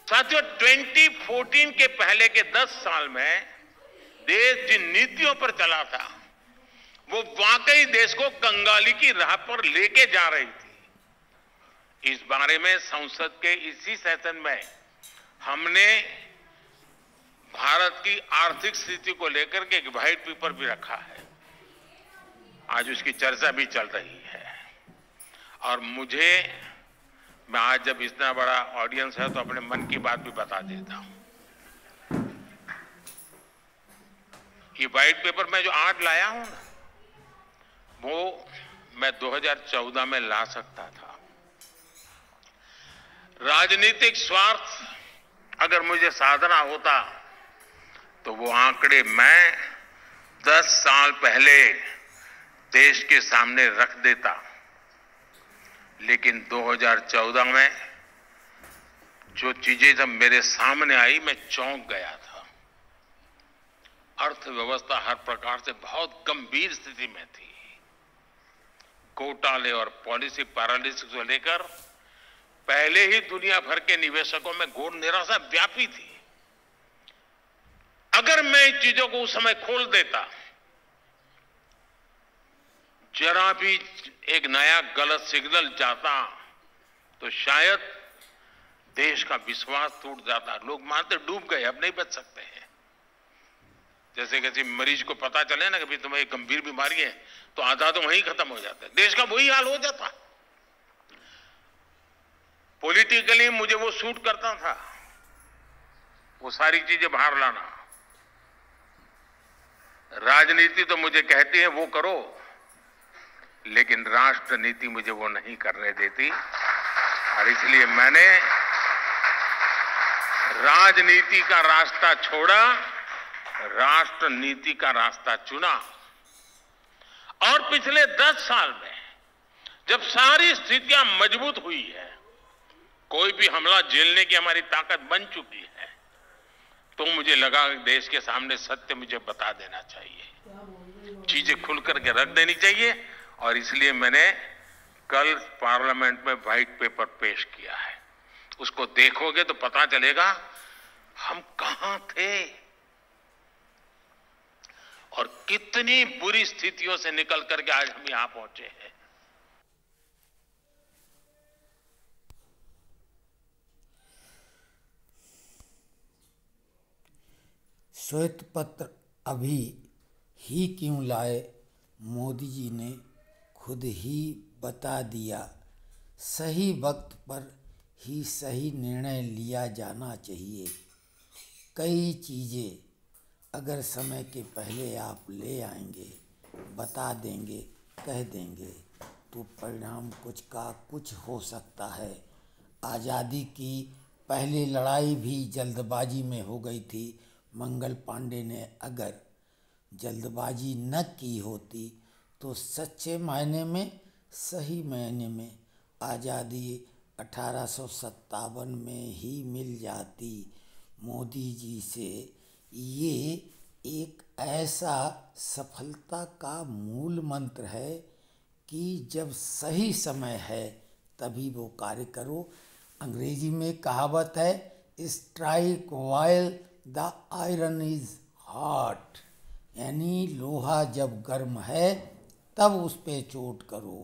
साथियों, 2014 के पहले के 10 साल में देश जिन नीतियों पर चला था वो वाकई देश को कंगाली की राह पर लेके जा रही थी। इस बारे में संसद के इसी सेशन में हमने भारत की आर्थिक स्थिति को लेकर के एक व्हाइट पेपर भी रखा है। आज उसकी चर्चा भी चल रही है और मैं आज जब इतना बड़ा ऑडियंस है तो अपने मन की बात भी बता देता हूं। ये व्हाइट पेपर मैं जो आज लाया हूं ना, वो मैं 2014 में ला सकता था। राजनीतिक स्वार्थ अगर मुझे साधना होता तो वो आंकड़े मैं 10 साल पहले देश के सामने रख देता, लेकिन 2014 में जो चीजें जब मेरे सामने आई मैं चौंक गया था। अर्थव्यवस्था हर प्रकार से बहुत गंभीर स्थिति में थी। घोटाले और पॉलिसी पैरालिसिस को लेकर पहले ही दुनिया भर के निवेशकों में घोर निराशा व्यापी थी। अगर मैं इन चीजों को उस समय खोल देता, जरा भी एक नया गलत सिग्नल जाता तो शायद देश का विश्वास टूट जाता। लोग मानते डूब गए, अब नहीं बच सकते हैं। जैसे किसी मरीज को पता चले ना कि तुम्हें एक गंभीर बीमारी है तो आधा तो वहीं खत्म हो जाता है। देश का वही हाल हो जाता। पॉलिटिकली मुझे वो सूट करता था, वो सारी चीजें बाहर लाना। राजनीति तो मुझे कहती है वो करो, लेकिन राष्ट्र नीति मुझे वो नहीं करने देती और इसलिए मैंने राजनीति का रास्ता छोड़ा, राष्ट्र नीति का रास्ता चुना। और पिछले 10 साल में जब सारी स्थितियां मजबूत हुई है, कोई भी हमला झेलने की हमारी ताकत बन चुकी है, तो मुझे लगा कि देश के सामने सत्य मुझे बता देना चाहिए, चीजें खुल करके रख देनी चाहिए। और इसलिए मैंने कल पार्लियामेंट में व्हाइट पेपर पेश किया है। उसको देखोगे तो पता चलेगा हम कहां थे और कितनी बुरी स्थितियों से निकल करके आज हम यहां पहुंचे हैं। श्वेत पत्र अभी ही क्यों लाए, मोदी जी ने खुद ही बता दिया। सही वक्त पर ही सही निर्णय लिया जाना चाहिए। कई चीज़ें अगर समय के पहले आप ले आएंगे, बता देंगे, कह देंगे तो परिणाम कुछ का कुछ हो सकता है। आज़ादी की पहली लड़ाई भी जल्दबाजी में हो गई थी। मंगल पांडे ने अगर जल्दबाजी न की होती तो सच्चे मायने में, सही मायने में आज़ादी 1857 में ही मिल जाती। मोदी जी से ये एक ऐसा सफलता का मूल मंत्र है कि जब सही समय है तभी वो कार्य करो। अंग्रेजी में कहावत है, strike while the iron is hot, यानी लोहा जब गर्म है तब उस पे चोट करो।